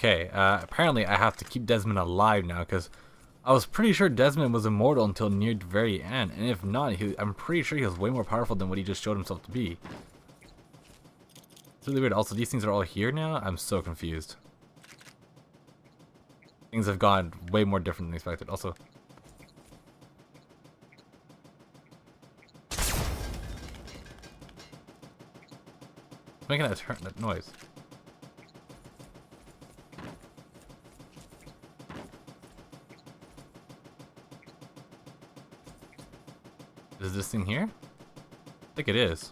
Okay, apparently I have to keep Desmond alive now, because I was pretty sure Desmond was immortal until near the very end, and if not, I'm pretty sure he was way more powerful than what he just showed himself to be. It's really weird. Also, these things are all here now? I'm so confused. Things have gone way more different than expected. Also, it's making that noise. Is this thing here? I think it is.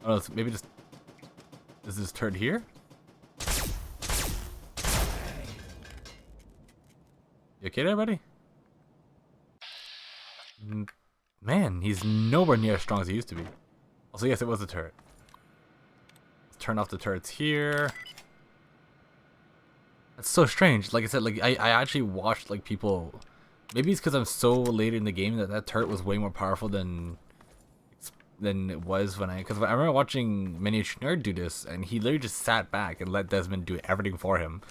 Oh, no, maybe just... Is this turret here? You okay there, buddy? Man, he's nowhere near as strong as he used to be. Also, yes, it was a turret. Let's turn off the turrets here. That's so strange. Like I said, like I actually watched like people... Maybe it's because I'm so late in the game that turret was way more powerful than it was when because I remember watching Miniature Nerd do this, and he literally just sat back and let Desmond do everything for him,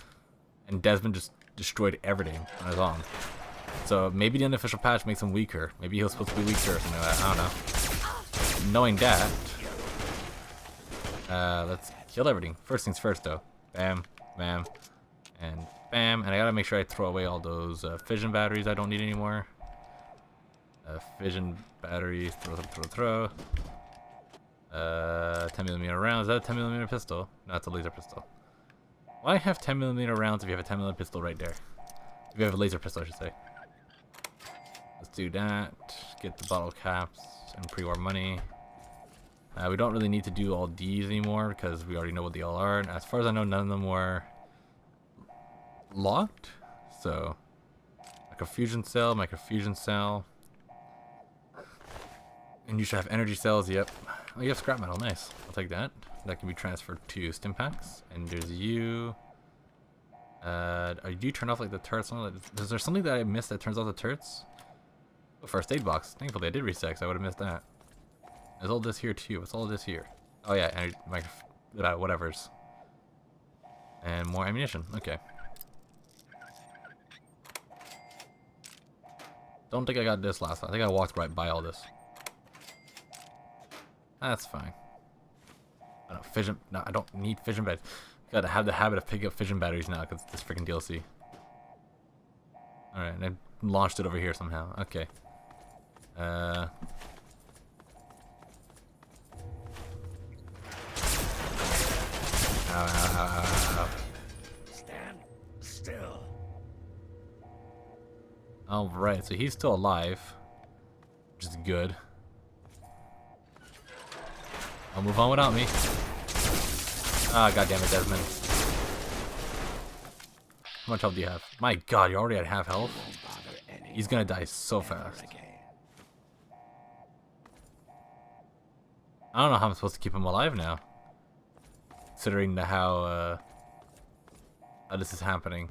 and Desmond just destroyed everything on his own. So maybe the unofficial patch makes him weaker. Maybe he was supposed to be weaker or something like that. I don't know. Knowing that, let's kill everything. First things first, though. Bam, bam, and bam. And I gotta make sure I throw away all those fission batteries I don't need anymore. Fission batteries, throw. 10mm rounds. Is that a 10mm pistol? No, it's a laser pistol. Why have 10mm rounds if you have a 10mm pistol right there? If you have a laser pistol, I should say. Let's do that. Get the bottle caps and pre-war money. We don't really need to do all these anymore because we already know what they all are. And as far as I know, none of them were locked. So, microfusion cell. And you should have energy cells, yep. Oh, you have scrap metal, nice. I'll take that. That can be transferred to stim packs. And there's you. Do you turn off like the turrets? Is there something that I missed that turns off the turrets? Oh, first aid box. Thankfully I did reset, I would have missed that. There's all this here too. What's all this here? Oh yeah, and whatever's. And more ammunition. Okay. Don't think I got this last time. I think I walked right by all this. That's fine. I don't fission. No, I don't need fission batteries. Gotta have the habit of picking up fission batteries now because this freaking DLC. Alright, and I launched it over here somehow. Okay. Ow, ow, ow, ow, ow. Stand still. Alright, so he's still alive, which is good. I'll move on without me. Ah, goddammit, Desmond. How much health do you have? My god, you're already at half health? He's gonna die so fast. I don't know how I'm supposed to keep him alive now. Considering how this is happening.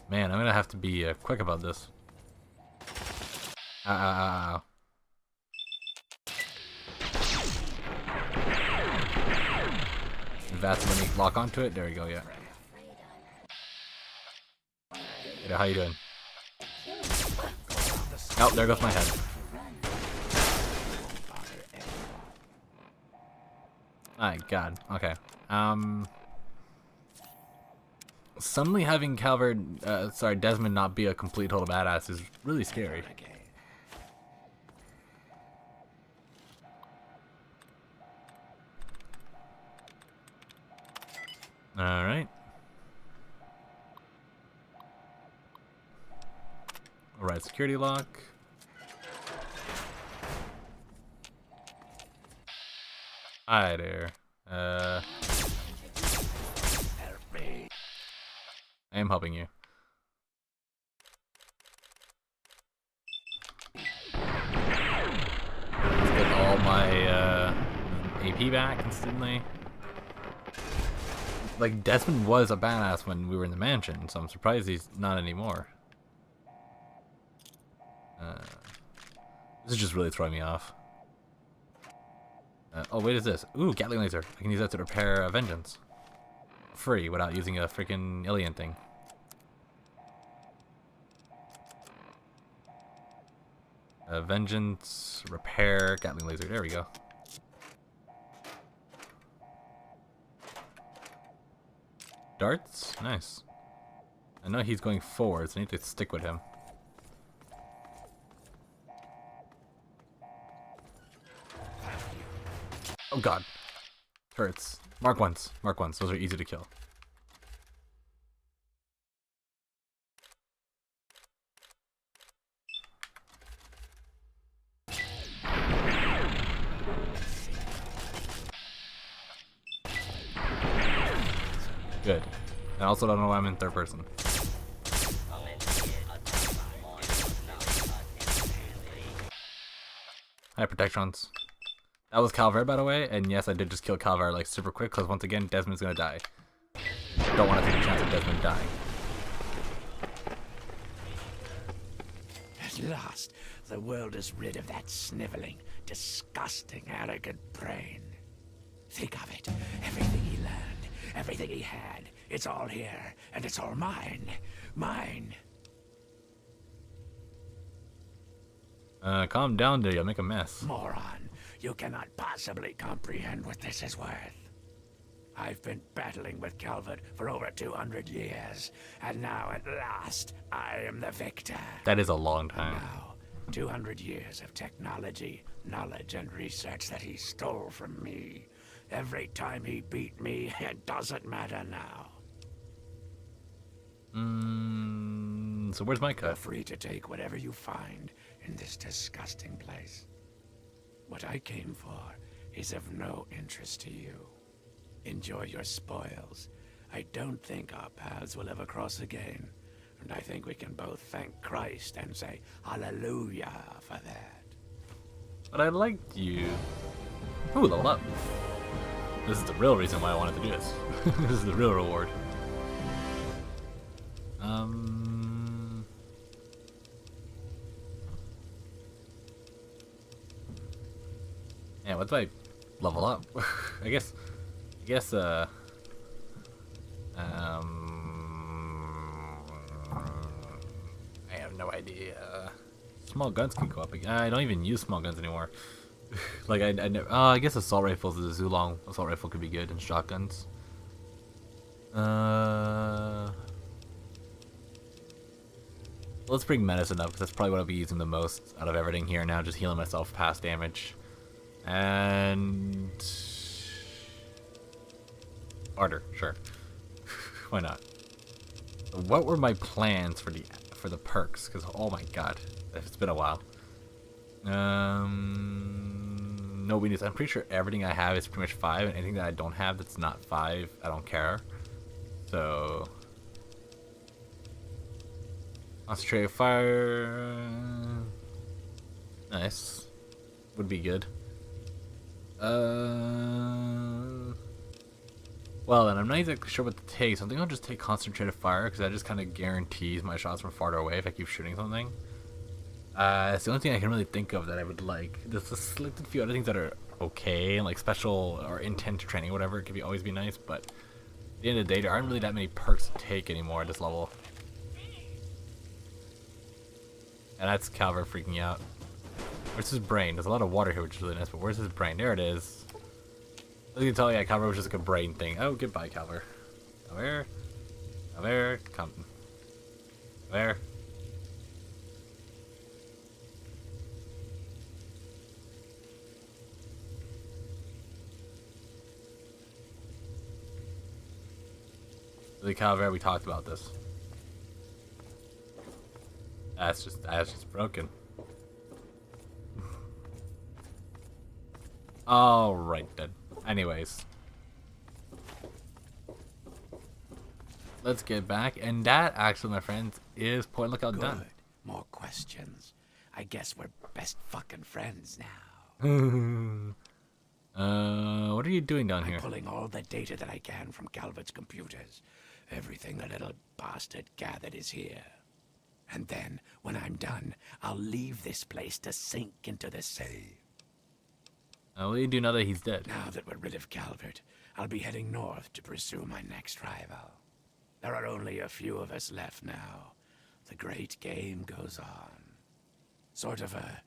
Man, I'm gonna have to be quick about this. Ow, ow, ow, ow. That's when you lock onto it. There we go. Yeah. Hey, how you doing? Oh, there goes my head. My god. Okay. Suddenly having Desmond not be a complete total badass is really scary. Alright. Alright, security lock. Hi there. I am helping you. Let's get all my AP back instantly. Like, Desmond was a badass when we were in the mansion, so I'm surprised he's not anymore. This is just really throwing me off. Oh, wait, is this? Ooh, Gatling laser. I can use that to repair a Vengeance. Free, without using a freaking alien thing. Vengeance, repair, Gatling laser. There we go. Darts? Nice. I know he's going forward, so I need to stick with him. Oh god. Turrets. Mark ones. Mark ones. Those are easy to kill. Good. I also don't know why I'm in third person. Hi, protections. That was Calvert, by the way, and yes, I did just kill Calvert like super quick because once again, Desmond's gonna die. Don't want to take a chance of Desmond dying. At last, the world is rid of that sniveling, disgusting, arrogant brain. Think of it. Everything he learned, everything he had, it's all here, and it's all mine. Mine. Calm down there, you'll make a mess. Moron, you cannot possibly comprehend what this is worth. I've been battling with Calvert for over 200 years, and now at last, I am the victor. That is a long time. Now, 200 years of technology, knowledge, and research that he stole from me. Every time he beat me, it doesn't matter now. So where's my You're cut? free to take whatever you find in this disgusting place. What I came for is of no interest to you. Enjoy your spoils. I don't think our paths will ever cross again, and I think we can both thank Christ and say hallelujah for that. But I liked you. Ooh, level up. This is the real reason why I wanted to do this. This is the real reward. Yeah, what do I level up? I guess, I have no idea. Small guns can go up again. I don't even use small guns anymore. Like, I never, I guess assault rifles is a Zulong. Assault rifle could be good, and shotguns. Let's bring medicine up, because that's probably what I'll be using the most out of everything here now, just healing myself past damage. And barter, sure. Why not? So what were my plans for the perks? Because oh my god, it's been a while. No weakness. I'm pretty sure everything I have is pretty much 5, and anything that I don't have that's not 5, I don't care. So concentrated fire, nice, would be good. Well, then I'm not exactly sure what to take, so I think I'll just take concentrated fire, because that just kind of guarantees my shots from farther away if I keep shooting something. It's the only thing I can really think of that I would like. There's a selected few other things that are okay, and like special or intent training or whatever, it could always be nice, but at the end of the day, there aren't really that many perks to take anymore at this level. And that's Calvert freaking out. Where's his brain? There's a lot of water here, which is really nice, but where's his brain? There it is. As you can tell, yeah, Calvert was just like a brain thing. Oh, goodbye, Calvert. Where? Where? Come. Where? Really, Calvert, we talked about this. That's just broken. Alright then. Anyways. Let's get back. And that, actually, my friends, is Point Lookout done. Good. More questions. I guess we're best fucking friends now. What are you doing down here? I'm pulling all the data that I can from Calvert's computers. Everything the little bastard gathered is here. And then, when I'm done, I'll leave this place to sink into the sea. What do you do now that he's dead? Now that we're rid of Calvert, I'll be heading north to pursue my next rival. There are only a few of us left now. The great game goes on. Sort of a,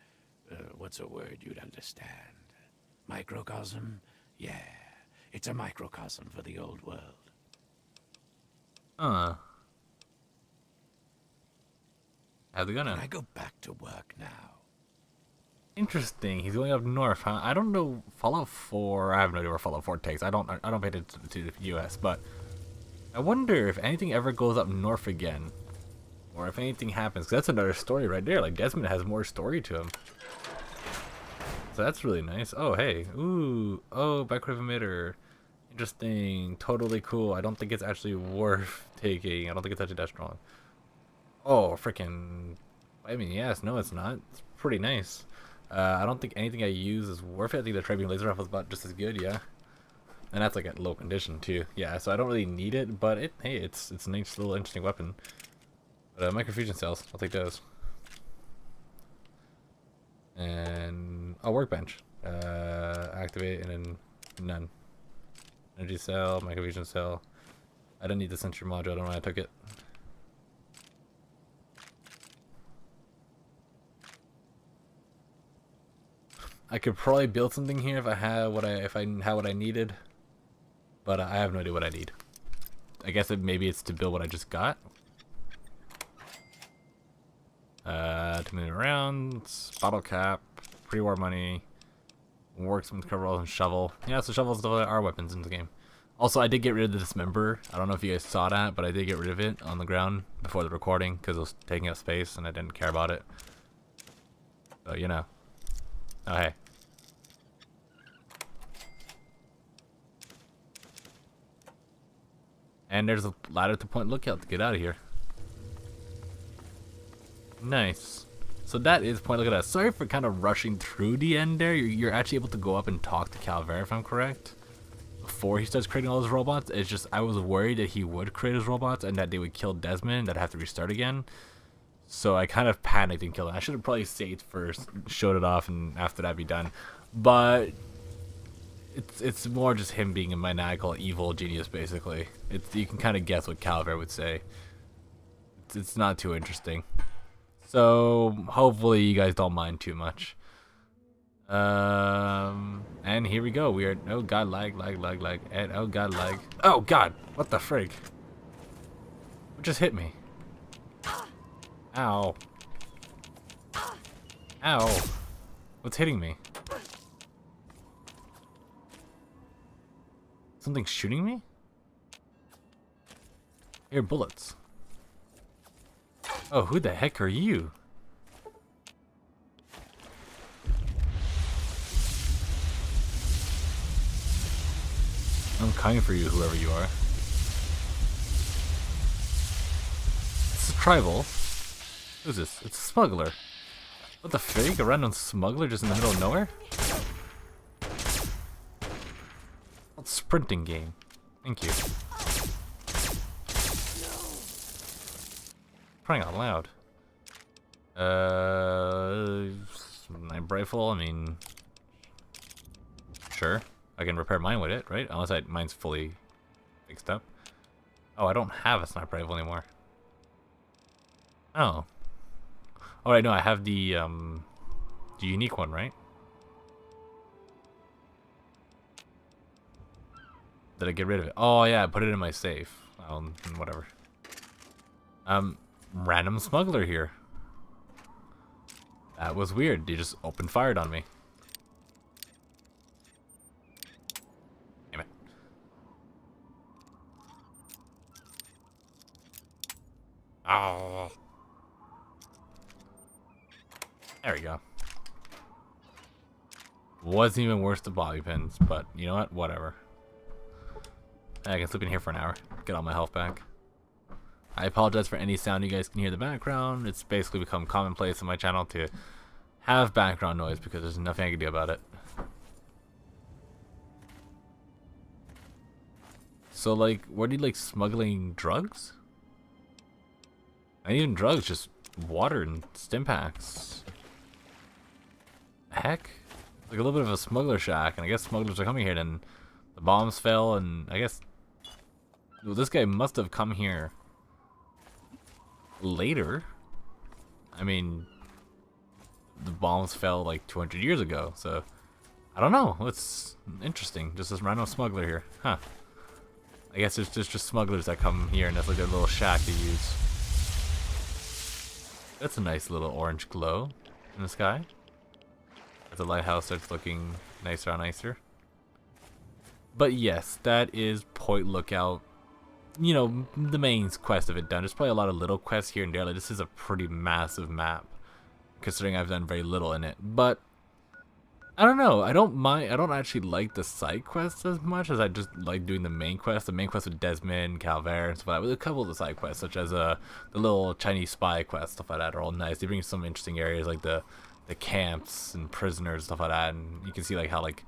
what's a word you'd understand? Microcosm? Yeah, it's a microcosm for the old world. How's it going? Can I go back to work now? Interesting. He's going up north, huh? I don't know Fallout 4. I have no idea where Fallout 4 takes. I don't pay attention to the US, but I wonder if anything ever goes up north again, or if anything happens. 'Cause that's another story right there. Like Desmond has more story to him, so that's really nice. Oh hey, ooh, oh backward emitter. Interesting. Totally cool. I don't think it's actually worth taking. I don't think it's actually that strong. Oh freaking! I mean, yes, no, it's not. It's pretty nice. I don't think anything I use is worth it. I think the Tribune Laser Rifle is about just as good, yeah. And that's like at low condition too. Yeah, so I don't really need it, but hey, it's a nice little interesting weapon. But microfusion cells, I'll take those. And a workbench. Activate and then none. Energy cell, microfusion cell. I didn't need the sensor module, I don't know why I took it. I could probably build something here if I had what I needed, but I have no idea what I need. I guess maybe it's to build what I just got. To move around, bottle cap, pre-war money, worksman's coveralls and shovel. Yeah, so shovels are weapons in the game. Also, I did get rid of the dismember. I don't know if you guys saw that, but I did get rid of it on the ground before the recording because it was taking up space and I didn't care about it. So you know. Oh, hey. And there's a ladder to Point Lookout to get out of here. Nice. So that is Point Lookout. Sorry for kind of rushing through the end there. You're actually able to go up and talk to Calvert, if I'm correct, before he starts creating all those robots. It's just I was worried that he would create his robots and that they would kill Desmond, that I'd have to restart again. So I kind of panicked and killed him. I should have probably saved first, showed it off, and after that be done. But it's more just him being a maniacal evil genius, basically. You can kind of guess what Calvert would say. It's not too interesting. So hopefully you guys don't mind too much. And here we go. We are oh god lag, and oh god lag. Oh god, what the frig? What just hit me? Ow. Ow. What's hitting me? Something's shooting me? Here, bullets. Oh, who the heck are you? I'm coming for you, whoever you are. It's a tribal. Who's this? It's a smuggler. What the frig? A random smuggler just in the middle of nowhere? It's a sprinting game. Thank you. Crying out loud. Sniper rifle, I mean, sure. I can repair mine with it, right? Unless mine's fully fixed up. Oh, I don't have a sniper rifle anymore. Oh. Alright, no, I have the unique one, right? Did I get rid of it? Oh yeah, I put it in my safe. Whatever. Random smuggler here. That was weird. They just opened fired on me. Damn it. Oh. There we go. Wasn't even worth the bobby pins, but you know what? Whatever. I can sleep in here for an hour. Get all my health back. I apologize for any sound you guys can hear in the background. It's basically become commonplace on my channel to have background noise because there's nothing I can do about it. So like, were you like smuggling drugs? And even drugs just water and stim packs. Heck? Like a little bit of a smuggler shack, and I guess smugglers are coming here, then the bombs fell, and I guess... Well, this guy must have come here later. I mean, the bombs fell like 200 years ago, so... I don't know. It's interesting. Just this random smuggler here. Huh. I guess it's just smugglers that come here, and that's like their little shack to use. That's a nice little orange glow in the sky. As the lighthouse starts looking nicer and nicer. But yes, that is Point Lookout. You know, the main quest of it done. There's probably a lot of little quests here and there. Like, this is a pretty massive map, considering I've done very little in it. But I don't know. I don't mind. I don't actually like the side quests as much as I just like doing the main quest. The main quest with Desmond, Calvert, and stuff like that. With a couple of the side quests, such as the little Chinese spy quest, stuff like that, are all nice. They bring some interesting areas like the camps and prisoners, stuff like that. And you can see like how like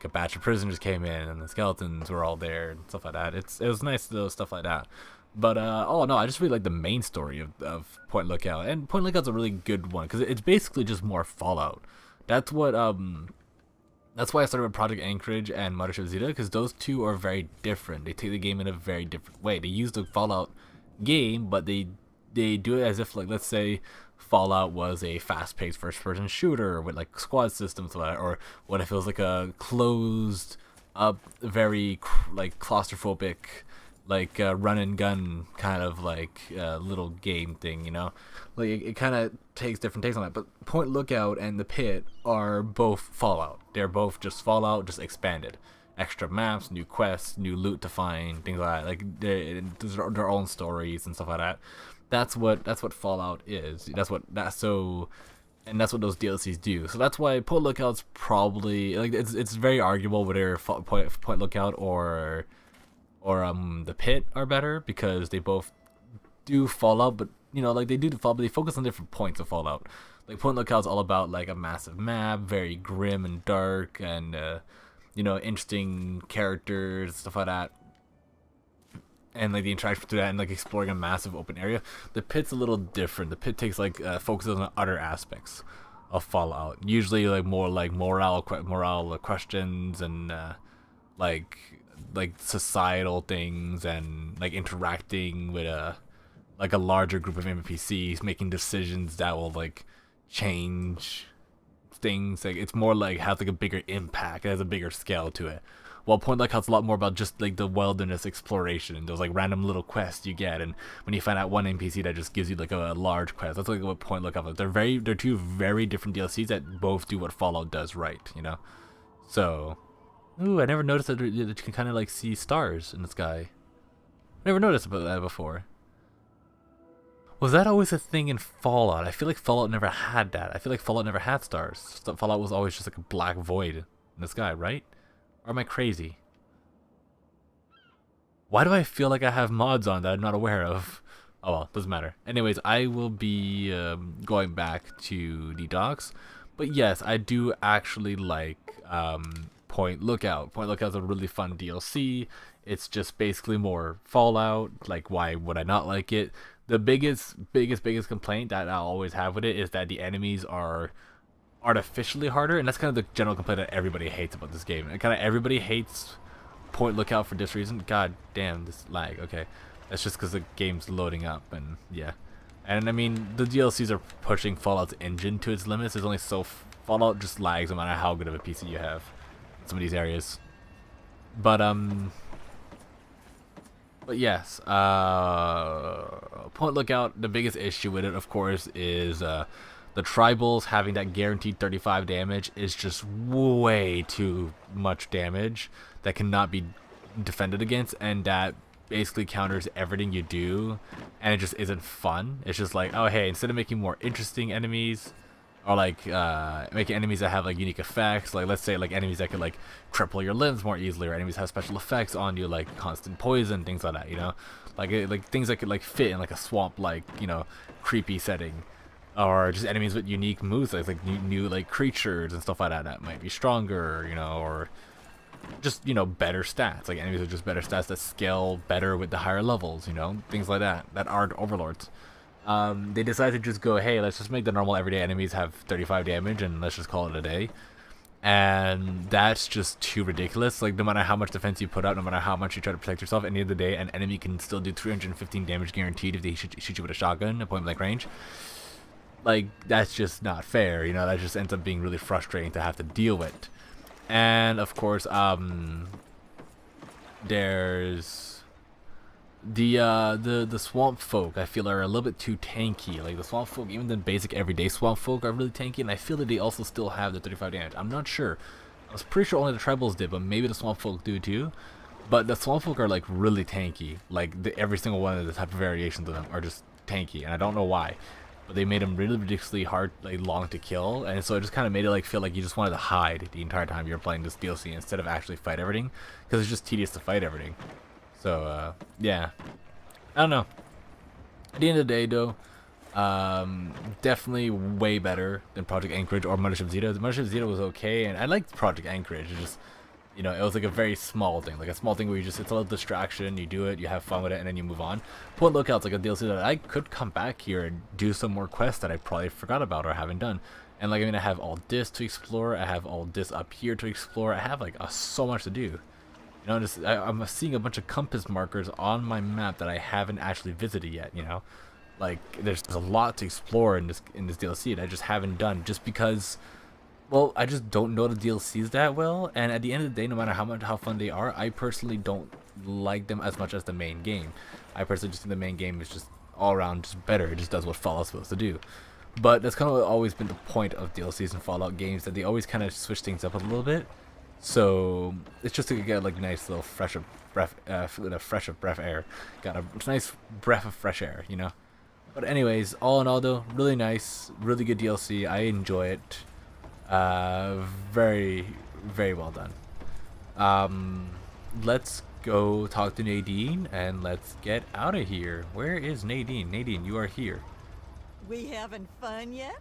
a batch of prisoners came in and the skeletons were all there and stuff like that. It was nice to do stuff like that. But oh no, I just really like the main story of Point Lookout. And Point Lookout's a really good one because it's basically just more Fallout. That's what that's why I started with Project Anchorage and Mothership Zeta, because those two are very different. They take the game in a very different way. They use the Fallout game, but they do it as if, like, let's say Fallout was a fast-paced first-person shooter with like squad systems, or what if it was like a closed up, very like claustrophobic, like run and gun kind of like little game thing, you know? Like it kind of takes different takes on that. But Point Lookout and The Pit are both Fallout. They're both just Fallout, just expanded. Extra maps, new quests, new loot to find, things like that. Like their own stories and stuff like that. That's what Fallout is. That's what those DLCs do. So that's why Point Lookout's probably like it's very arguable whether Point Lookout or The Pit are better, because they both do Fallout, but you know, like they do the Fallout, but they focus on different points of Fallout. Like Point Lookout's all about like a massive map, very grim and dark, and you know, interesting characters, stuff like that, and like the interaction through that, and like exploring a massive open area. The Pit's a little different. The Pit takes like focuses on other aspects of Fallout, usually like more like morale questions and like societal things, and like interacting with a larger group of NPCs, making decisions that will like change things. Like it's more like has like a bigger impact, it has a bigger scale to it. While Point Lookout's a lot more about just like the wilderness exploration and those like random little quests you get, and when you find out one NPC that just gives you like a large quest. That's like what Point Lookout is. They're two very different DLCs that both do what Fallout does right, you know? So ooh, I never noticed that you can kind of like see stars in the sky. Never noticed about that before. Was that always a thing in Fallout? I feel like Fallout never had that. I feel like Fallout never had stars. Fallout was always just like a black void in the sky, right? Or am I crazy? Why do I feel like I have mods on that I'm not aware of? Oh well, doesn't matter. Anyways, I will be going back to the docs. But yes, I do actually like Point Lookout. Point Lookout is a really fun DLC. It's just basically more Fallout. Like, why would I not like it? The biggest complaint that I'll always have with it is that the enemies are artificially harder, and that's kind of the general complaint that everybody hates about this game. And kind of everybody hates Point Lookout for this reason. God damn, this lag. Okay, that's just because the game's loading up, and yeah. And I mean, the DLCs are pushing Fallout's engine to its limits. There's only Fallout just lags no matter how good of a PC you have in some of these areas. But yes, Point Lookout, the biggest issue with it, of course, is the tribals having that guaranteed 35 damage is just way too much damage that cannot be defended against, and that basically counters everything you do, and it just isn't fun. It's just like, oh hey, instead of making more interesting enemies, or like making enemies that have like unique effects, like let's say like enemies that could like cripple your limbs more easily, or enemies have special effects on you like constant poison, things like that, you know, like things that could like fit in like a swamp, like, you know, creepy setting, or just enemies with unique moves, like new like creatures and stuff like that that might be stronger, you know, or just, you know, better stats, like enemies with just better stats that scale better with the higher levels, you know, things like that that aren't overlords. They decided to just go, hey, let's just make the normal everyday enemies have 35 damage and let's just call it a day. And that's just too ridiculous. Like, no matter how much defense you put out, no matter how much you try to protect yourself, at the end of the day, an enemy can still do 315 damage guaranteed if they shoot you with a shotgun at point blank range. Like, that's just not fair, you know. That just ends up being really frustrating to have to deal with. And of course, there's the swamp folk. I feel are a little bit too tanky. Like, the swamp folk, even the basic everyday swamp folk, are really tanky, and I feel that they also still have the 35 damage. I'm not sure. I was pretty sure only the tribals did, but maybe the swamp folk do too. But the swamp folk are like really tanky. Like, every single one of the type of variations of them are just tanky, and I don't know why. But they made them really ridiculously hard, like long to kill, and so it just kind of made it like feel like you just wanted to hide the entire time you were playing this DLC instead of actually fight everything, because it's just tedious to fight everything. So yeah, I don't know. At the end of the day, though, definitely way better than Project Anchorage or Mothership Zeta. The Mothership Zeta was okay, and I liked Project Anchorage. It just, you know, it was like a very small thing, like a small thing where you just, it's a little distraction, you do it, you have fun with it, and then you move on. Point Lookout's like a DLC that I could come back here and do some more quests that I probably forgot about or haven't done. And like, I mean, I have all this to explore, I have all this up here to explore, I have like so much to do. You know, just, I'm seeing a bunch of compass markers on my map that I haven't actually visited yet, you know? Like, there's a lot to explore in this DLC that I just haven't done, just because, well, I just don't know the DLCs that well, and at the end of the day, no matter how fun they are, I personally don't like them as much as the main game. I personally just think the main game is just all around just better. It just does what Fallout's supposed to do. But that's kind of always been the point of DLCs and Fallout games, that they always kind of switch things up a little bit. So it's just to get like nice little fresh of breath, air. Got a nice breath of fresh air, you know. But anyways, all in all though, really nice, really good DLC. I enjoy it. Very, very well done. Let's go talk to Nadine and let's get out of here. Where is Nadine? Nadine, you are here. We having fun yet?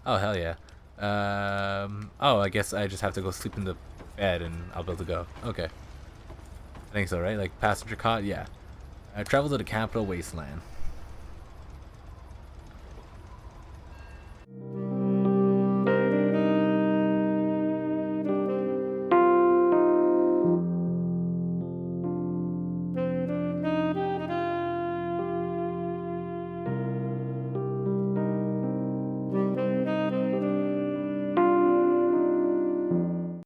Oh hell yeah. Oh, I guess I just have to go sleep in the bed and I'll be able to go. Okay. I think so, right? Like passenger cot? Yeah. Travel to the capital wasteland.